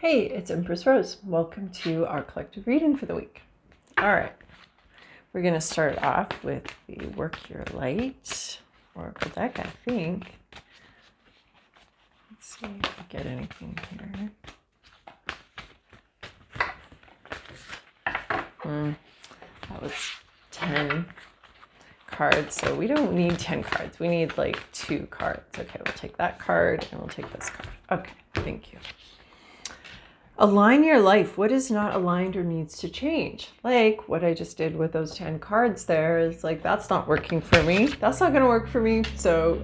Hey, it's Empress Rose. Welcome to our collective reading for the week. All right, we're going to start off with the Work Your Light Oracle deck, I think. Let's see if we get anything here. That was 10 cards, so we don't need 10 cards. We need like 2 cards. Okay, we'll take that card and we'll take this card. Okay, thank you. Align your life. What is not aligned or needs to change? Like what I just did with those 10 cards there is like, that's not working for me. That's not going to work for me. So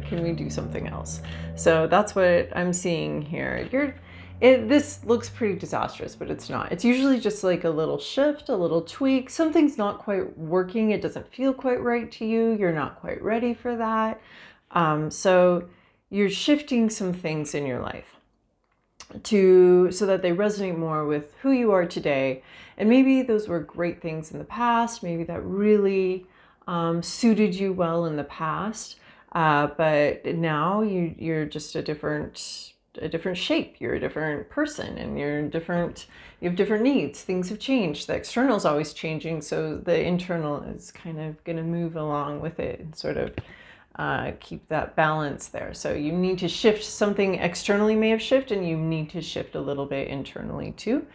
can we do something else? So that's what I'm seeing here. This looks pretty disastrous, but it's not. It's usually just like a little shift, a little tweak. Something's not quite working. It doesn't feel quite right to you. You're not quite ready for that. So you're shifting some things in your life so that they resonate more with who you are today. And maybe those were great things in the past. Maybe that really suited you well in the past. But now you're just a different shape. You're a different person, and you have different needs. Things have changed. The external is always changing, so the internal is kind of going to move along with it and sort of keep that balance there. So you need to shift. Something externally may have shifted, and you need to shift a little bit internally too.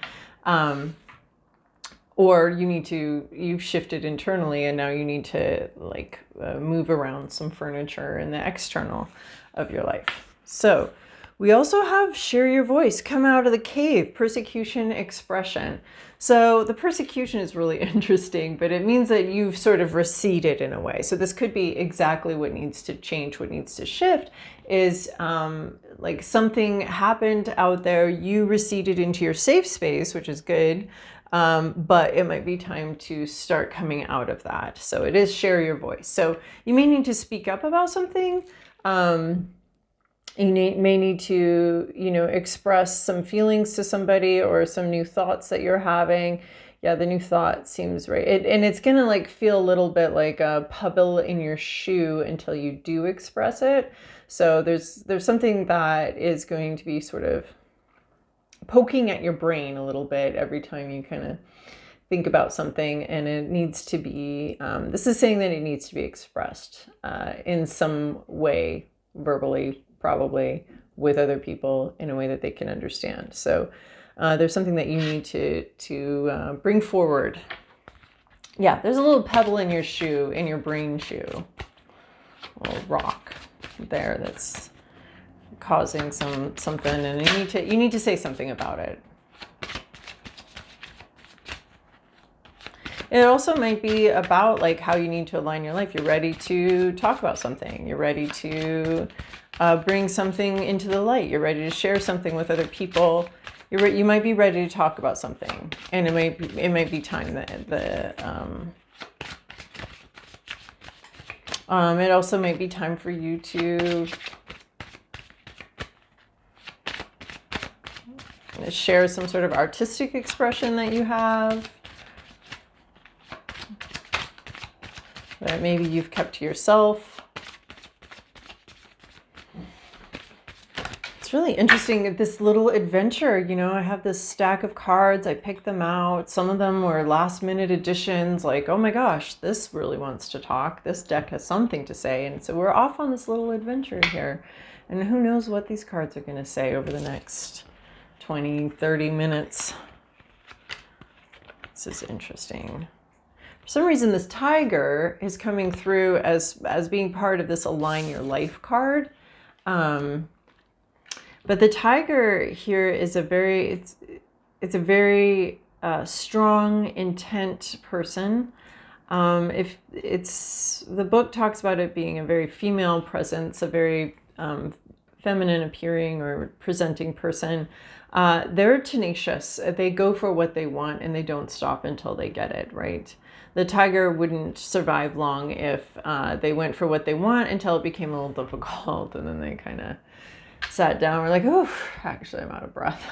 Or you've shifted internally, and now you need to move around some furniture in the external of your life. So we also have share your voice, come out of the cave, persecution, expression. So the persecution is really interesting, but it means that you've sort of receded in a way. So this could be exactly what needs to change, what needs to shift is like something happened out there, you receded into your safe space, which is good, but it might be time to start coming out of that. So it is share your voice. So you may need to speak up about something. You may need to, express some feelings to somebody or some new thoughts that you're having. Yeah, the new thought seems right. And it's going to feel a little bit like a pebble in your shoe until you do express it. So there's something that is going to be sort of poking at your brain a little bit every time you kind of think about something, and it needs to be, this is saying that it needs to be expressed in some way, verbally, probably with other people in a way that they can understand. So there's something that you need to bring forward. Yeah, there's a little pebble in your shoe, in your brain shoe, a little rock there that's causing something, and you need to say something about it. It also might be about how you need to align your life. You're ready to talk about something. You're ready to bring something into the light. You're ready to share something with other people. You might be ready to talk about something, and it might be time that it also might be time for you to share some sort of artistic expression that you have, that maybe you've kept to yourself. It's really interesting, this little adventure. I have this stack of cards. I picked them out. Some of them were last minute additions, like, oh my gosh, this really wants to talk. This deck has something to say. And so we're off on this little adventure here. And who knows what these cards are going to say over the next 20, 30 minutes. This is interesting. For some reason, this tiger is coming through as being part of this align your life card. But the tiger here is it's a very strong, intent person. If the book talks about it being a very female presence, a very feminine appearing or presenting person. They're tenacious. They go for what they want, and they don't stop until they get it, right? The tiger wouldn't survive long if they went for what they want until it became a little difficult, and then they kind of sat down. We're like, oh, actually, I'm out of breath.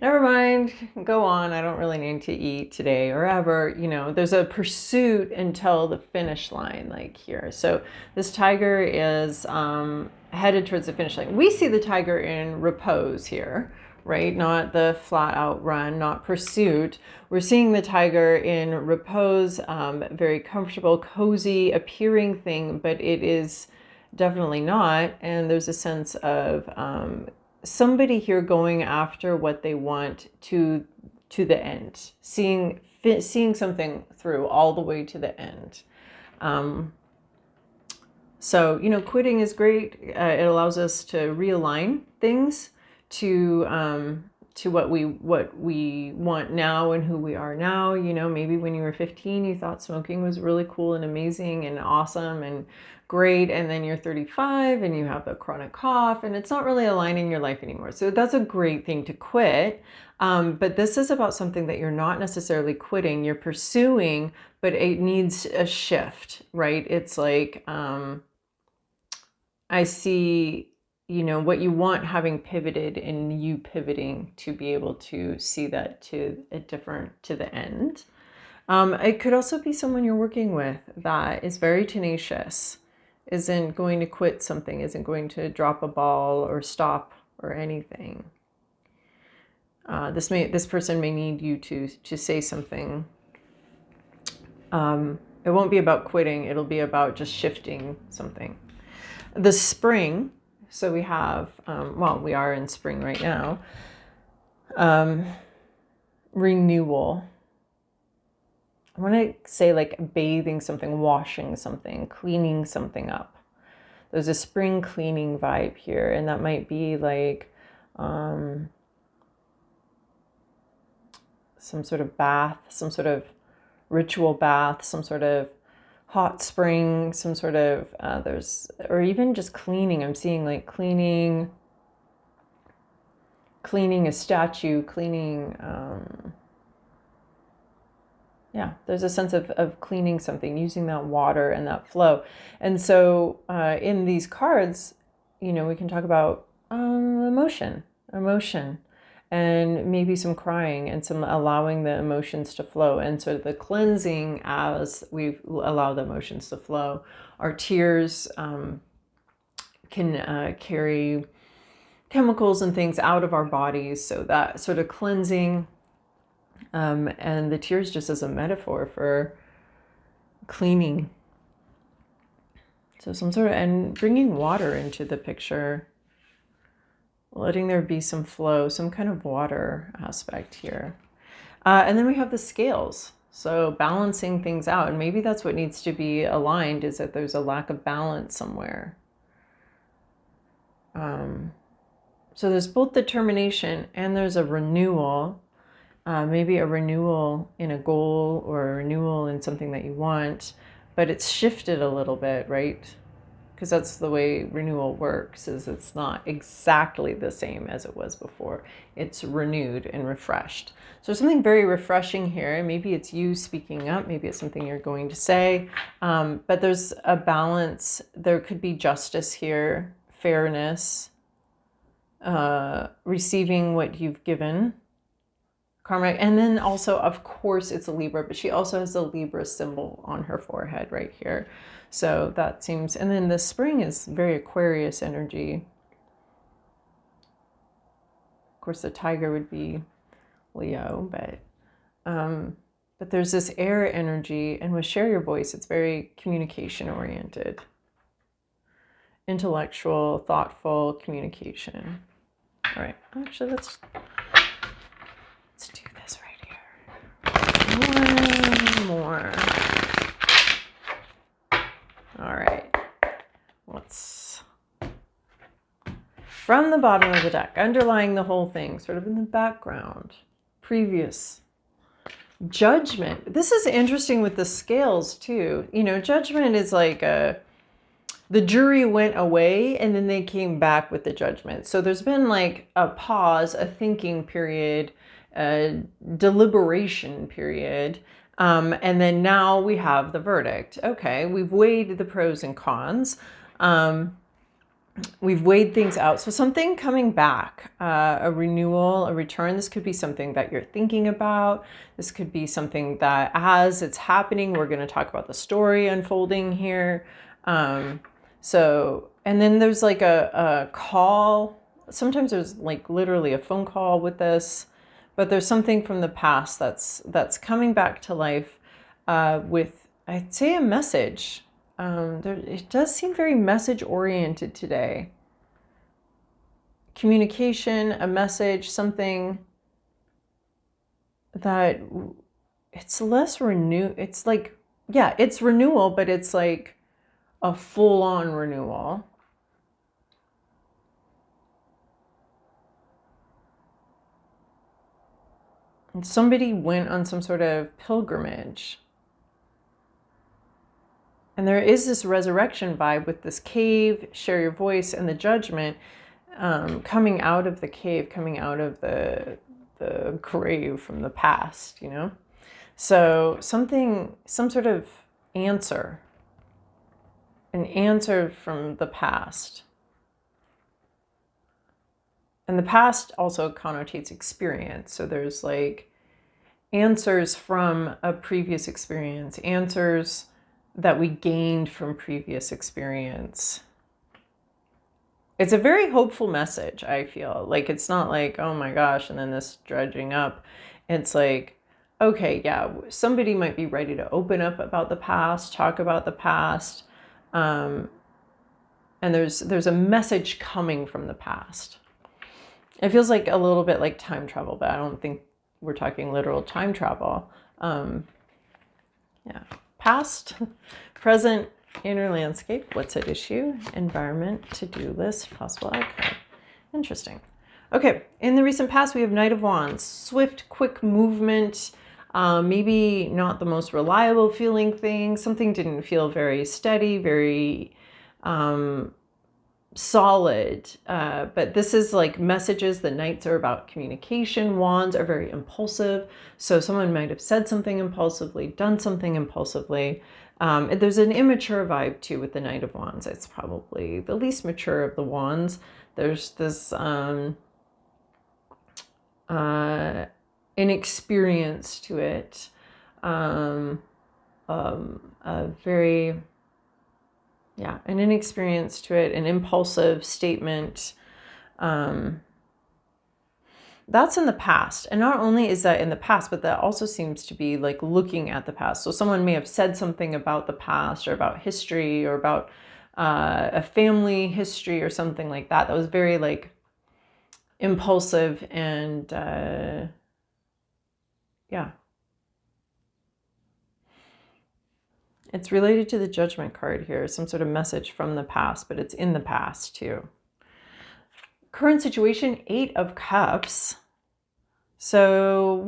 Never mind. Go on. I don't really need to eat today or ever. There's a pursuit until the finish line, like here. So this tiger is headed towards the finish line. We see the tiger in repose here, right? Not the flat out run, not pursuit. We're seeing the tiger in repose, very comfortable, cozy appearing thing, but it is definitely not. And there's a sense of somebody here going after what they want to the end, seeing something through all the way to the end. So, you know, quitting is great. It allows us to realign things to what we want now and who we are now. You know, maybe when you were 15, you thought smoking was really cool and amazing and awesome and great. And then you're 35 and you have a chronic cough and it's not really aligning your life anymore. So that's a great thing to quit. But this is about something that you're not necessarily quitting, you're pursuing, but it needs a shift, right? It's like, I see, you know, what you want having pivoted and you pivoting to be able to see that to the end. It could also be someone you're working with that is very tenacious, isn't going to quit something, isn't going to drop a ball or stop or anything. This person may need you to say something. It won't be about quitting. It'll be about just shifting something. The spring, so we have, we are in spring right now. Renewal. I want to say like bathing something, washing something, cleaning something up. There's a spring cleaning vibe here, and that might be like some sort of bath, some sort of ritual bath, some sort of hot spring, some sort of, or even just cleaning. I'm seeing like cleaning a statue, cleaning, there's a sense of cleaning something, using that water and that flow. And so in these cards, you know, we can talk about emotion, and maybe some crying and some allowing the emotions to flow. And so the cleansing as we allow the emotions to flow. Our tears can carry chemicals and things out of our bodies. So that sort of cleansing, and the tears just as a metaphor for cleaning. So some sort of, and bringing water into the picture, letting there be some flow, some kind of water aspect here. And then we have the scales. So balancing things out. And maybe that's what needs to be aligned, is that there's a lack of balance somewhere. So there's both determination and there's a renewal. Maybe a renewal in a goal or a renewal in something that you want, but it's shifted a little bit, right? Because that's the way renewal works, is it's not exactly the same as it was before. It's renewed and refreshed. So something very refreshing here. Maybe it's you speaking up. Maybe it's something you're going to say. But there's a balance. There could be justice here, fairness, receiving what you've given. Karmic. And then also, of course, it's a Libra, but she also has the Libra symbol on her forehead right here. So that seems, and then the spring is very Aquarius energy. Of course, the tiger would be Leo, but there's this air energy, and with Share Your Voice, it's very communication oriented, intellectual, thoughtful communication. All right, actually, let's do this right here. One more. All right, from the bottom of the deck, underlying the whole thing, sort of in the background, previous judgment. This is interesting with the scales too. You know, judgment is like the jury went away and then they came back with the judgment. So there's been like a pause, a thinking period, a deliberation period. And then now we have the verdict. Okay, we've weighed the pros and cons. We've weighed things out. So something coming back, a renewal, a return. This could be something that you're thinking about. This could be something that as it's happening, we're going to talk about the story unfolding here. So, and then there's like a call sometimes there's like literally a phone call with this, but there's something from the past that's coming back to life with, I'd say, a message. It does seem very message oriented today. Communication, a message, something that it's less renew. It's like, yeah, it's renewal, but it's like a full-on renewal. And somebody went on some sort of pilgrimage. And there is this resurrection vibe with this cave, share your voice, and the judgment coming out of the cave, coming out of the grave from the past, you know? So some sort of answer, an answer from the past. And the past also connotates experience. So there's like answers from a previous experience, answers that we gained from previous experience. It's a very hopeful message, I feel. Like, it's not like, oh my gosh, and then this dredging up. It's like, okay, yeah, somebody might be ready to open up about the past, talk about the past. And there's a message coming from the past. It feels like a little bit like time travel, but I don't think we're talking literal time travel. Yeah. Past, present, inner landscape. What's at issue? Environment, to-do list, possible outcome. Interesting. Okay. In the recent past, we have Knight of Wands. Swift, quick movement. Maybe not the most reliable feeling thing. Something didn't feel very steady, very solid, but this is like messages. The Knights are about communication. Wands are very impulsive, so someone might have said something impulsively, done something impulsively. There's an immature vibe too with the Knight of Wands. It's probably the least mature of the wands. There's this inexperience to it, a very an inexperience to it, an impulsive statement. That's in the past. And not only is that in the past, but that also seems to be like looking at the past. So someone may have said something about the past or about history or about a family history or something like that. That was very like impulsive and It's related to the Judgment card here, some sort of message from the past, but it's in the past too. Current situation, 8 of Cups. So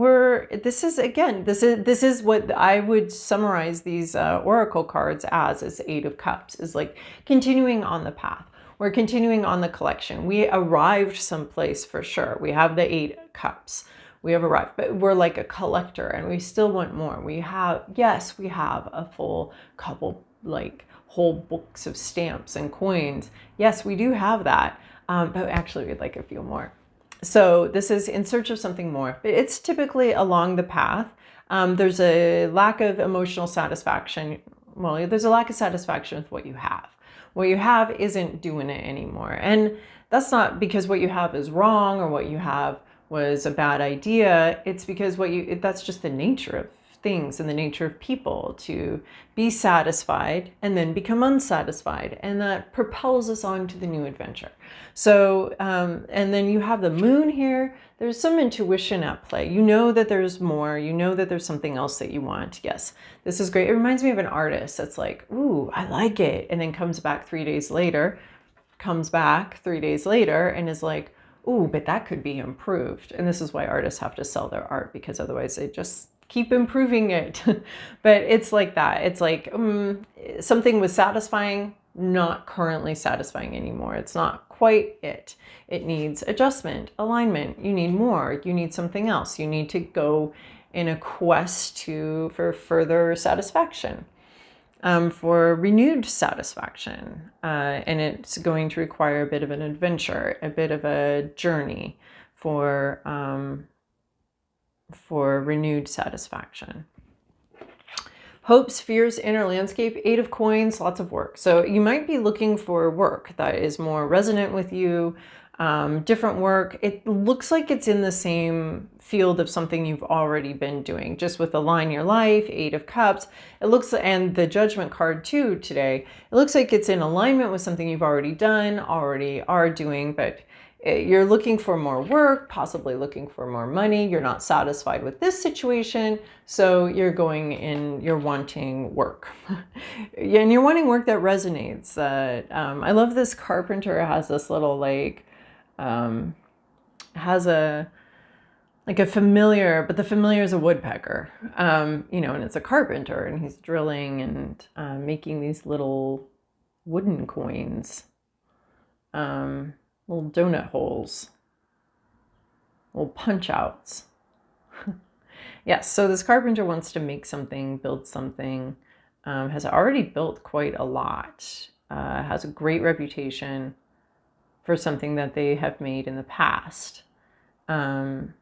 this is what I would summarize these oracle cards as, is 8 of Cups, is like continuing on the path. We're continuing on the collection. We arrived someplace for sure. We have the 8 Cups. We have arrived, but we're like a collector and we still want more. We have a full couple, like whole books of stamps and coins. Yes, we do have that, but actually we'd like a few more. So this is in search of something more, but it's typically along the path. There's a lack of emotional satisfaction. Well, there's a lack of satisfaction with what you have. What you have isn't doing it anymore. And that's not because what you have is wrong or what you have was a bad idea. It's because that's just the nature of things and the nature of people, to be satisfied and then become unsatisfied, and that propels us on to the new adventure. So and then you have the moon here. There's some intuition at play. You know that there's more. You know that there's something else that you want. Yes, this is great. It reminds me of an artist that's like, ooh, I like it, and then comes back 3 days later and is like, ooh, but that could be improved. And this is why artists have to sell their art, because otherwise they just keep improving it. But it's like that. It's like something was satisfying, not currently satisfying anymore. It's not quite it. It needs adjustment, alignment. You need more. You need something else. You need to go in a quest for further satisfaction, for renewed satisfaction. And it's going to require a bit of an adventure, a bit of a journey for renewed satisfaction. Hopes, fears, inner landscape, 8 of Coins, lots of work. So you might be looking for work that is more resonant with you, different work. It looks like it's in the same field of something you've already been doing, just with Align Your Life, Eight of Cups. It looks, and the Judgment card too today, it looks like it's in alignment with something you've already done, already are doing, but you're looking for more work, possibly looking for more money. You're not satisfied with this situation, so you're going in, you're wanting work. And you're wanting work that resonates. I love this carpenter has this little like, has a familiar, but the familiar is a woodpecker, you know, and it's a carpenter, and he's drilling and making these little wooden coins, little donut holes, little punch outs. Yes, so this carpenter wants to make something, build something, has already built quite a lot, has a great reputation for something that they have made in the past. And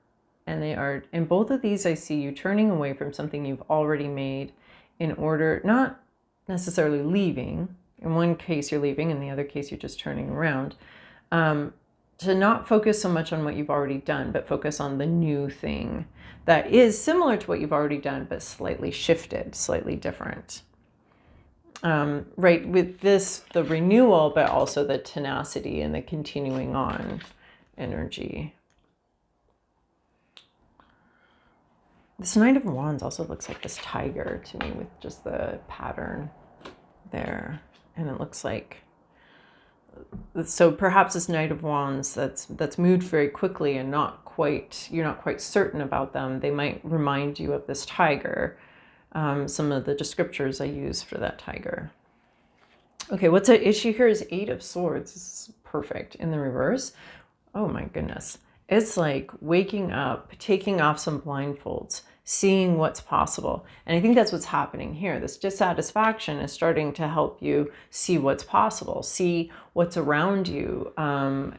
they are, in both of these, I see you turning away from something you've already made in order, not necessarily leaving. In one case, you're leaving. In the other case, you're just turning around. To not focus so much on what you've already done, but focus on the new thing that is similar to what you've already done, but slightly shifted, slightly different. Right, with this, the renewal, but also the tenacity and the continuing on energy. This Knight of Wands also looks like this tiger to me, with just the pattern there. And it looks like, so perhaps this Knight of Wands that's moved very quickly and you're not quite certain about them. They might remind you of this tiger. Some of the descriptors I use for that tiger. Okay, what's at issue here is Eight of Swords. This is perfect. In the reverse, oh my goodness. It's like waking up, taking off some blindfolds, seeing what's possible. And I think that's what's happening here. This dissatisfaction is starting to help you see what's possible, see what's around you.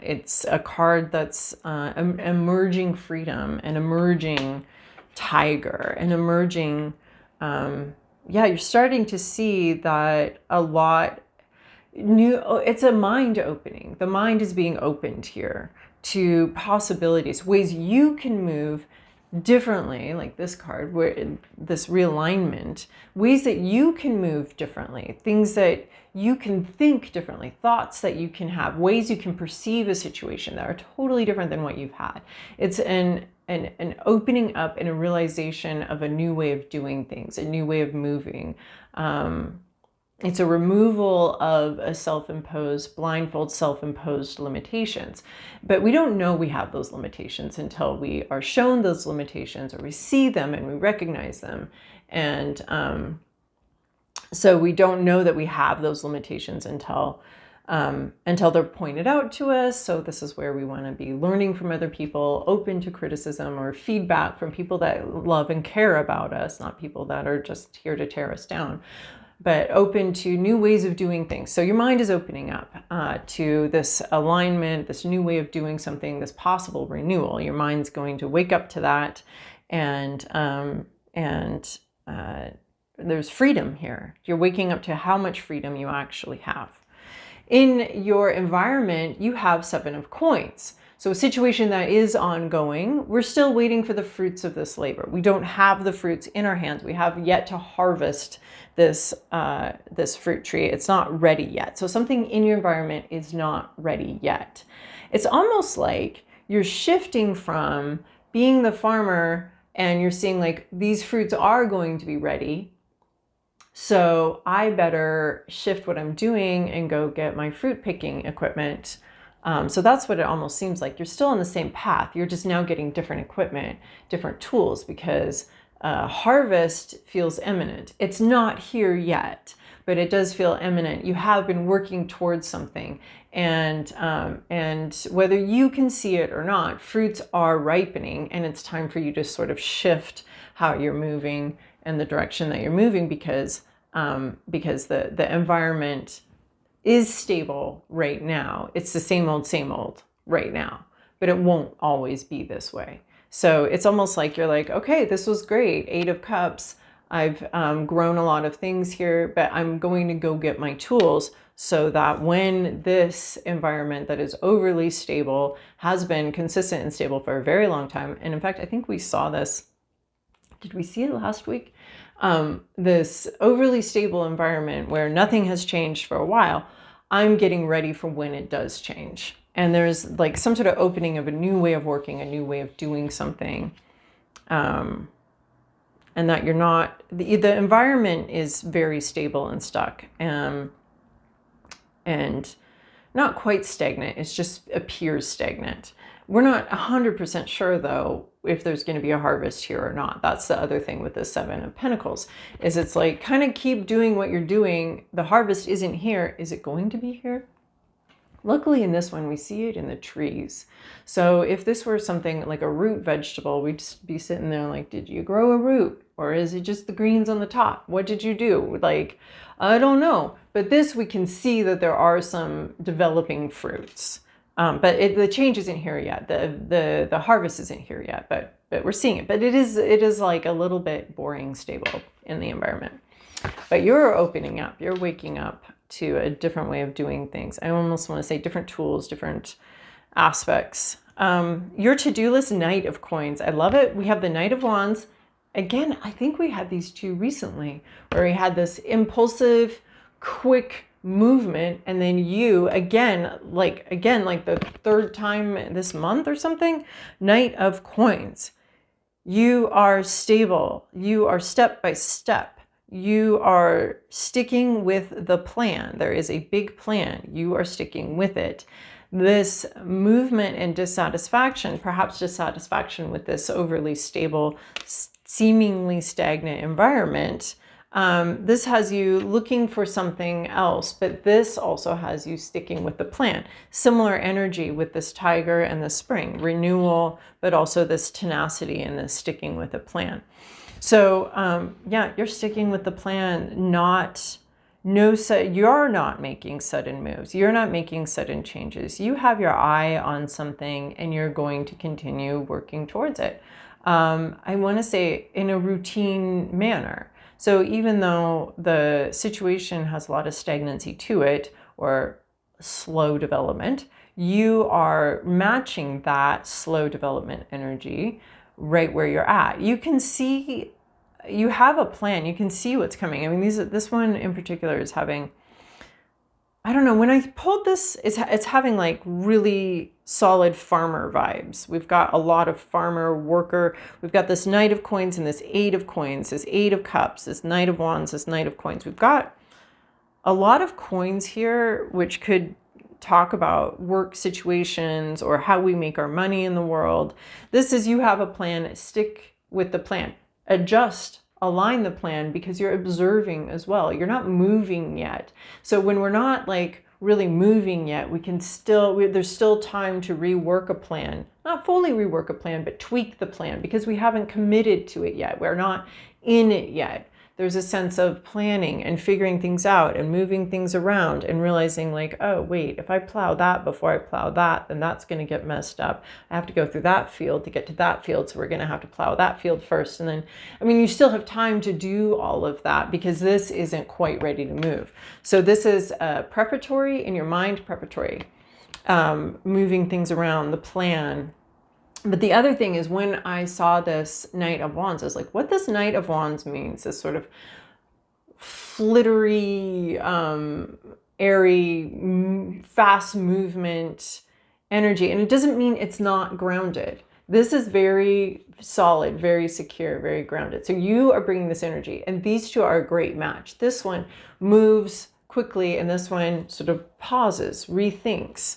It's a card that's emerging freedom, an emerging tiger, an emerging, you're starting to see that a lot new, it's a mind opening. The mind is being opened here to possibilities, ways you can move differently, like this card, where this realignment, ways that you can move differently, things that you can think differently, thoughts that you can have, ways you can perceive a situation that are totally different than what you've had. It's an opening up and a realization of a new way of doing things, a new way of moving. It's a removal of a self-imposed blindfold, self-imposed limitations. But we don't know we have those limitations until we are shown those limitations, or we see them and we recognize them. And so we don't know that we have those limitations until they're pointed out to us. So this is where we want to be learning from other people, open to criticism or feedback from people that love and care about us, not people that are just here to tear us down, but open to new ways of doing things. So your mind is opening up to this alignment, this new way of doing something, this possible renewal. Your mind's going to wake up to that, and there's freedom here. You're waking up to how much freedom you actually have. In your environment, you have Seven of Coins. So a situation that is ongoing, we're still waiting for the fruits of this labor. We don't have the fruits in our hands. We have yet to harvest this fruit tree. It's not ready yet. So something in your environment is not ready yet. It's almost like you're shifting from being the farmer and you're seeing like these fruits are going to be ready, so I better shift what I'm doing and go get my fruit picking equipment. So that's what it almost seems like. You're still on the same path. You're just now getting different equipment, different tools, because harvest feels imminent. It's not here yet, but it does feel imminent. You have been working towards something, and whether you can see it or not, fruits are ripening, and it's time for you to sort of shift how you're moving and the direction that you're moving, because the environment is stable right now. It's the same old right now, but it won't always be this way. So it's almost like you're like, okay, this was great, Eight of Cups. I've grown a lot of things here, but I'm going to go get my tools so that when this environment that is overly stable, has been consistent and stable for a very long time, and in fact, I think we saw this, did we see it last week? This overly stable environment where nothing has changed for a while, I'm getting ready for when it does change. And there's like some sort of opening of a new way of working, a new way of doing something. And that you're not, the environment is very stable and stuck, and not quite stagnant. It just appears stagnant. We're not 100% sure though if there's going to be a harvest here or not. That's the other thing with the Seven of Pentacles, is it's like, kind of keep doing what you're doing. The harvest isn't here. Is it going to be here? Luckily in this one, we see it in the trees. So if this were something like a root vegetable, we'd just be sitting there like, did you grow a root? Or is it just the greens on the top? What did you do? Like, I don't know. But this, we can see that there are some developing fruits. But the change isn't here yet. The harvest isn't here yet, but we're seeing it. But it is like a little bit boring, stable in the environment. But you're opening up, you're waking up to a different way of doing things. I almost want to say different tools, different aspects. Your to-do list, Knight of Coins. I love it. We have the Knight of Wands. Again, I think we had these two recently, where we had this impulsive, quick movement, and then you again like the third time this month or something, Knight of Coins. You are stable. You are step by step. You are sticking with the plan. There is a big plan. You are sticking with it. This movement and dissatisfaction, perhaps dissatisfaction with this overly stable, seemingly stagnant environment, this has you looking for something else, but this also has you sticking with the plan. Similar energy with this tiger and the spring, renewal, but also this tenacity and this sticking with the plan. So yeah, you're sticking with the plan, you're not making sudden moves. You're not making sudden changes. You have your eye on something and you're going to continue working towards it. I want to say in a routine manner. So even though the situation has a lot of stagnancy to it, or slow development, you are matching that slow development energy right where you're at. You can see, you have a plan. You can see what's coming. I mean, this one in particular is having, I don't know, when I pulled this, it's having like really solid farmer vibes. We've got a lot of farmer, worker. We've got this Knight of Coins and this Eight of Coins, this Eight of Cups, this Knight of Wands, this Knight of Coins. We've got a lot of coins here, which could talk about work situations or how we make our money in the world. This is, you have a plan, stick with the plan, adjust, align the plan, because you're observing as well. You're not moving yet. So when we're not like really moving yet, we can still, there's still time to rework a plan, not fully rework a plan, but tweak the plan, because we haven't committed to it yet. We're not in it yet. There's a sense of planning and figuring things out and moving things around and realizing like, oh, wait, if I plow that before I plow that, then that's going to get messed up. I have to go through that field to get to that field. So we're going to have to plow that field first. And then, I mean, you still have time to do all of that because this isn't quite ready to move. So this is preparatory in your mind, preparatory, moving things around, the plan. But the other thing is, when I saw this Knight of Wands, I was like, what this Knight of Wands means, this sort of flittery, airy, fast movement energy. And it doesn't mean it's not grounded. This is very solid, very secure, very grounded. So you are bringing this energy, and these two are a great match. This one moves quickly, and this one sort of pauses, rethinks,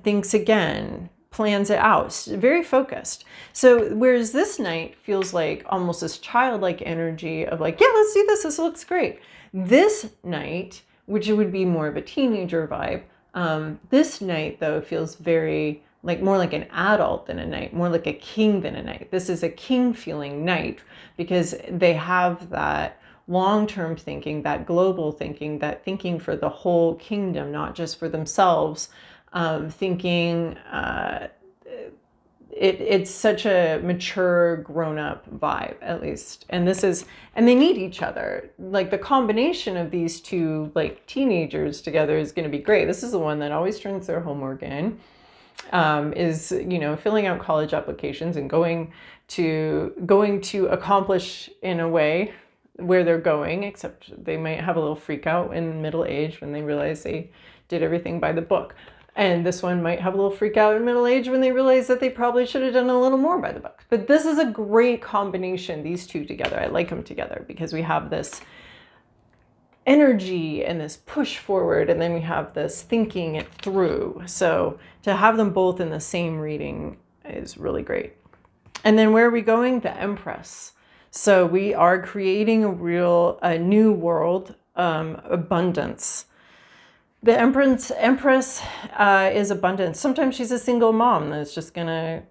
thinks again, plans it out, very focused. So whereas this Knight feels like almost this childlike energy of like, yeah, let's do this, this looks great. This Knight, which would be more of a teenager vibe, this Knight though feels very like more like an adult than a knight, more like a king than a knight. This is a king feeling Knight because they have that long-term thinking, that global thinking, that thinking for the whole kingdom, not just for themselves. Thinking it's such a mature, grown-up vibe, at least. And they need each other. Like the combination of these two like teenagers together is going to be great. This is the one that always turns their homework in, is, you know, filling out college applications and going to accomplish in a way where they're going, except they might have a little freak out in middle age when they realize they did everything by the book. And this one might have a little freak out in middle age when they realize that they probably should have done a little more by the book. But this is a great combination, these two together. I like them together because we have this energy and this push forward, and then we have this thinking it through. So to have them both in the same reading is really great. And then where are we going? The Empress. So we are creating a new world, abundance. The Empress is abundance. Sometimes she's a single mom that's just gonna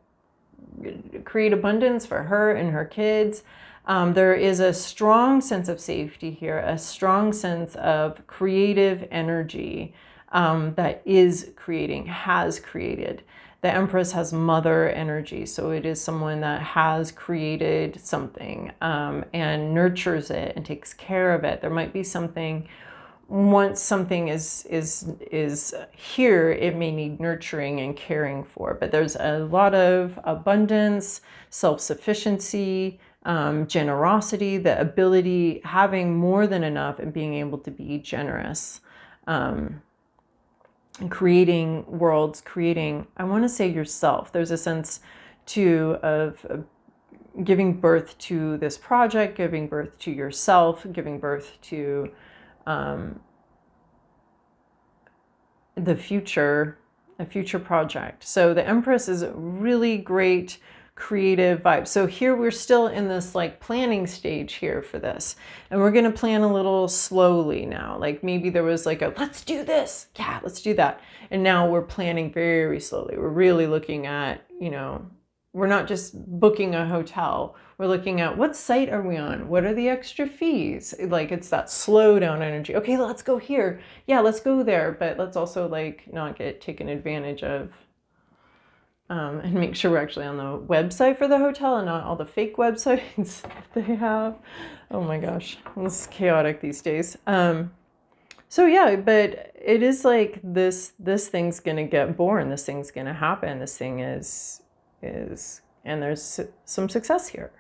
create abundance for her and her kids. There is a strong sense of safety here, a strong sense of creative energy that is creating, has created. The Empress has mother energy, so it is someone that has created something and nurtures it and takes care of it. There might be something, once something is here, it may need nurturing and caring for, but there's a lot of abundance, self-sufficiency, generosity, the ability, having more than enough and being able to be generous. And creating worlds, I want to say yourself. There's a sense too of giving birth to this project, giving birth to yourself, giving birth to the future, a future project. So the Empress is a really great creative vibe. So here we're still in this like planning stage here for this, and we're going to plan a little slowly now. Like maybe there was like let's do this, yeah, let's do that, and now we're planning very slowly. We're really looking at, you know, we're not just booking a hotel. We're looking at what site are we on? What are the extra fees? Like it's that slow down energy. Okay, let's go here. Yeah, let's go there, but let's also like not get taken advantage of. And make sure we're actually on the website for the hotel and not all the fake websites they have. Oh my gosh, it's chaotic these days. So yeah, but it is like this thing's gonna get born. This thing's gonna happen. This thing is, and there's some success here.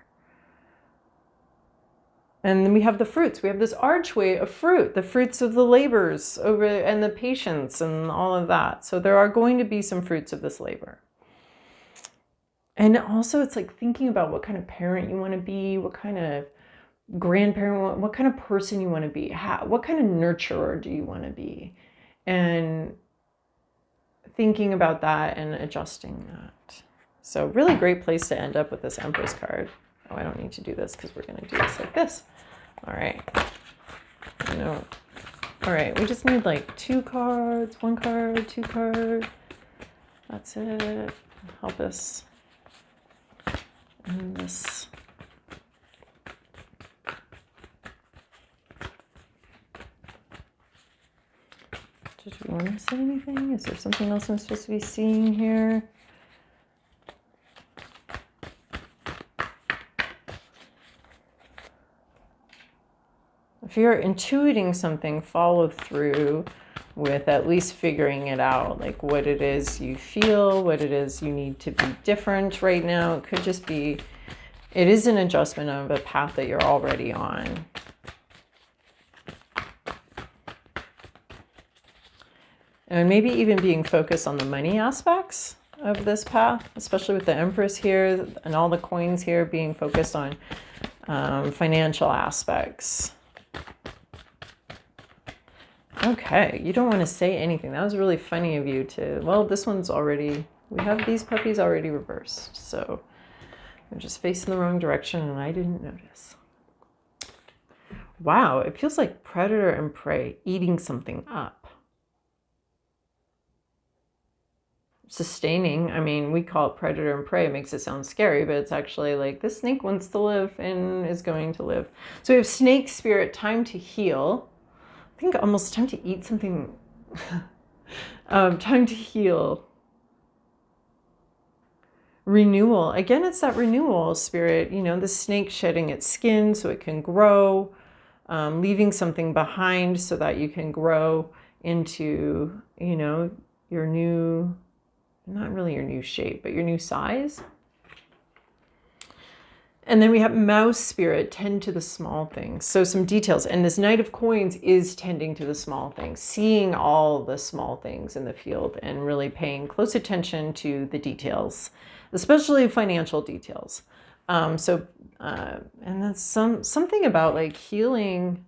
And then we have the fruits. We have this archway of fruit, the fruits of the labors over and the patience and all of that. So there are going to be some fruits of this labor. And also it's like thinking about what kind of parent you want to be, what kind of grandparent, what kind of person you want to be, what kind of nurturer do you want to be, and thinking about that and adjusting that. So really great place to end up with this Empress card. Oh, I don't need to do this because we're going to do this like this. All right. No. All right. We just need like 2 cards, 1 card, 2 cards. That's it. Help us. And this. Did you want to say anything? Is there something else I'm supposed to be seeing here? If you're intuiting something, follow through with at least figuring it out, like what it is you feel, what it is you need to be different right now. It could just be, it is an adjustment of a path that you're already on. And maybe even being focused on the money aspects of this path, especially with the Empress here and all the coins here, being focused on financial aspects. Okay, you don't want to say anything. That was really funny of you to, well, this one's already, we have these puppies already reversed. So I'm just facing the wrong direction and I didn't notice. Wow, it feels like predator and prey eating something up. Sustaining, I mean, we call it predator and prey. It makes it sound scary, but it's actually like this snake wants to live and is going to live. So we have snake spirit, time to heal. I think almost time to eat something. Time to heal. renewal. Again, it's that renewal spirit, you know, the snake shedding its skin so it can grow, leaving something behind so that you can grow into, you know, your new, not really your new shape, but your new size. And then we have mouse spirit, tend to the small things. So some details. And this Knight of Coins is tending to the small things, seeing all the small things in the field and really paying close attention to the details, especially financial details. And that's something about like healing,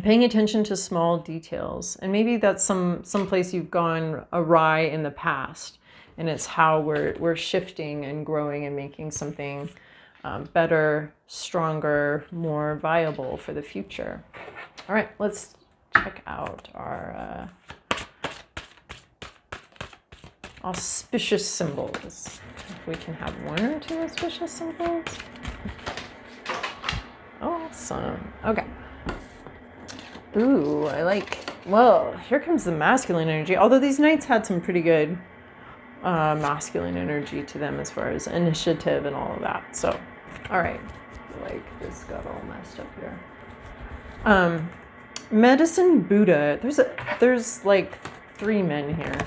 paying attention to small details. And maybe that's some place you've gone awry in the past. And it's how we're shifting and growing and making something better, stronger, more viable for the future. All right, let's check out our auspicious symbols. If we can have one or two auspicious symbols. Awesome. Okay. Ooh, I like, well, here comes the masculine energy. Although these knights had some pretty good masculine energy to them as far as initiative and all of that. So, all right. Like this got all messed up here. Medicine Buddha. There's like 3 men here.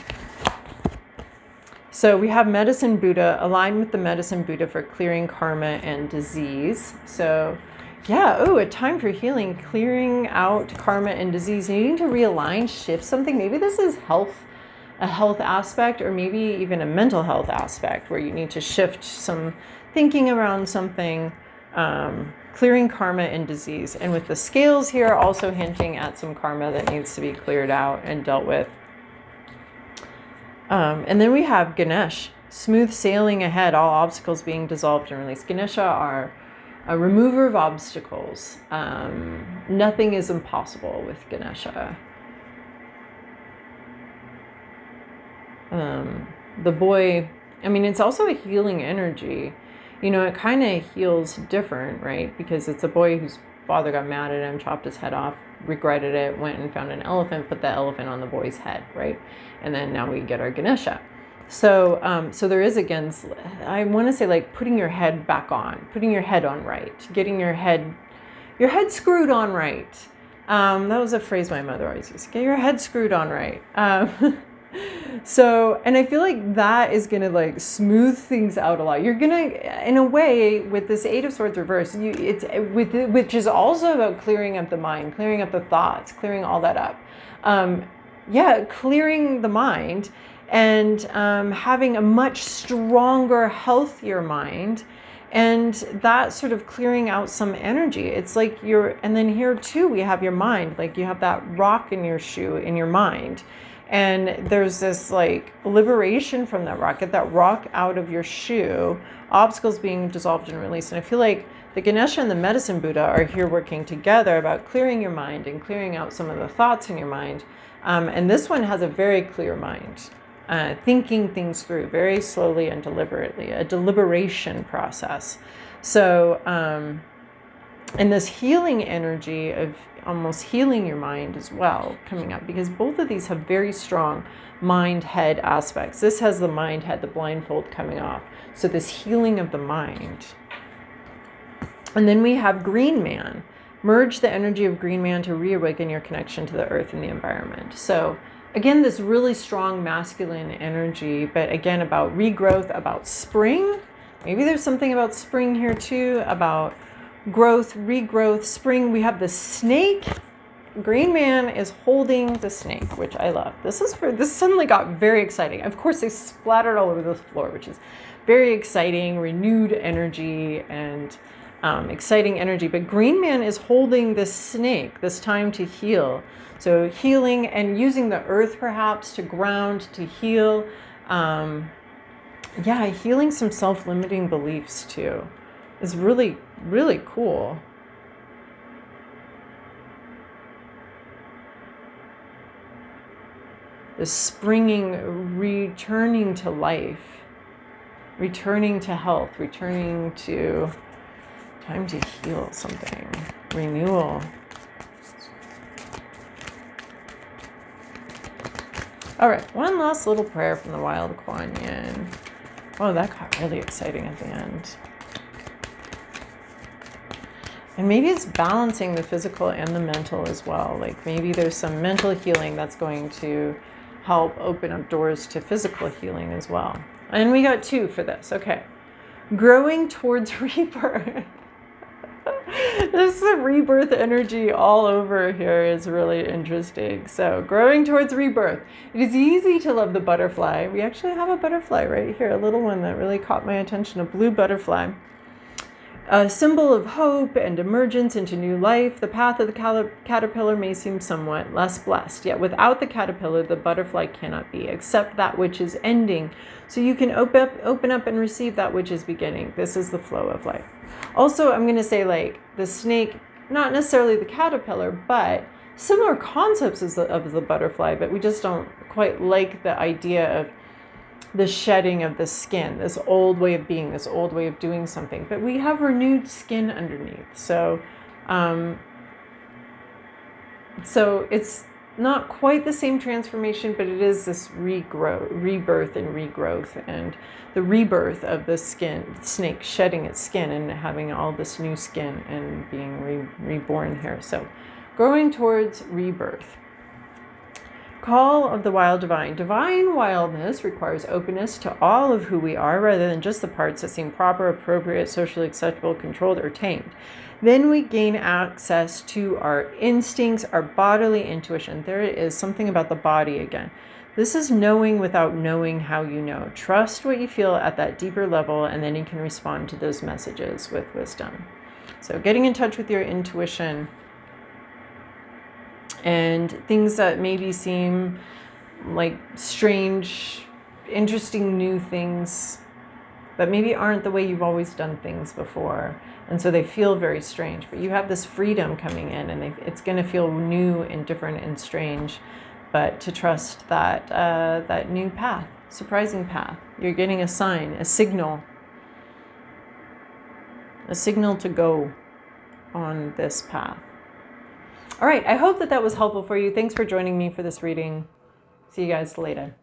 So we have Medicine Buddha, aligned with the Medicine Buddha for clearing karma and disease. So yeah, a time for healing, clearing out karma and disease, needing to realign, shift something. Maybe this is a health aspect, or maybe even a mental health aspect where you need to shift some thinking around something, clearing karma and disease. And with the scales here, also hinting at some karma that needs to be cleared out and dealt with. And then we have Ganesh, smooth sailing ahead, all obstacles being dissolved and released. Ganesha are a remover of obstacles. Nothing is impossible with Ganesha. The boy, I mean, it's also a healing energy. You know, it kind of heals different, right? Because it's a boy whose father got mad at him, chopped his head off, regretted it, went and found an elephant, put the elephant on the boy's head, right? And then now we get our Ganesha. So, so there is, again, I want to say, like, putting your head back on, putting your head on right, getting your head screwed on right. That was a phrase my mother always used, get your head screwed on right. So, and I feel like that is going to like smooth things out a lot. You're going to, in a way, with this 8 of Swords reverse, which is also about clearing up the mind, clearing up the thoughts, clearing all that up. Clearing the mind and having a much stronger, healthier mind. And that sort of clearing out some energy. It's like and then here too, we have your mind, like you have that rock in your shoe, in your mind. And there's this like liberation from that rock. Get that rock out of your shoe, obstacles being dissolved and released. And I feel like the Ganesha and the Medicine Buddha are here working together about clearing your mind and clearing out some of the thoughts in your mind. And this one has a very clear mind, thinking things through very slowly and deliberately, a deliberation process. So, and this healing energy of almost healing your mind as well coming up, because both of these have very strong mind-head aspects. This has the mind-head, the blindfold coming off. So this healing of the mind. And then we have Green Man. Merge the energy of Green Man to reawaken your connection to the earth and the environment. So again, this really strong masculine energy, but again, about regrowth, about spring. Maybe there's something about spring here too, about growth, regrowth, spring. We have the snake. Green Man is holding the snake, which I love. This suddenly got very exciting. Of course, they splattered all over the floor, which is very exciting, renewed energy and exciting energy. But Green Man is holding this snake, this time to heal. So healing and using the earth perhaps to ground, to heal. Healing some self-limiting beliefs too is really, really cool. The springing, returning to life, returning to health, returning to time to heal something, renewal. All right, one last little prayer from the Wild Kuan Yin. Oh, that got really exciting at the end. And maybe it's balancing the physical and the mental as well. Like maybe there's some mental healing that's going to help open up doors to physical healing as well. And we got 2 for this. Okay. Growing towards rebirth. There's some rebirth energy all over here is really interesting. So growing towards rebirth. It is easy to love the butterfly. We actually have a butterfly right here, a little one that really caught my attention, a blue butterfly. A symbol of hope and emergence into new life. The path of the caterpillar may seem somewhat less blessed, yet without the caterpillar, the butterfly cannot be, except that which is ending. So you can open up and receive that which is beginning. This is the flow of life. Also, I'm going to say like the snake, not necessarily the caterpillar, but similar concepts as of the butterfly, but we just don't quite like the idea of the shedding of the skin, this old way of being, this old way of doing something. But we have renewed skin underneath. So it's not quite the same transformation, but it is this rebirth and regrowth, and the rebirth of the snake shedding its skin and having all this new skin and being reborn here. So growing towards rebirth. Call of the wild divine. Divine wildness requires openness to all of who we are rather than just the parts that seem proper, appropriate, socially acceptable, controlled, or tamed. Then we gain access to our instincts, our bodily intuition. There is something about the body again. This is knowing without knowing how you know. Trust what you feel at that deeper level, and then you can respond to those messages with wisdom. So getting in touch with your intuition and things that maybe seem like strange, interesting new things that maybe aren't the way you've always done things before. And so they feel very strange, but you have this freedom coming in, and it's going to feel new and different and strange, but to trust that that new path, surprising path. You're getting a sign, a signal to go on this path. All right, I hope that was helpful for you. Thanks for joining me for this reading. See you guys later.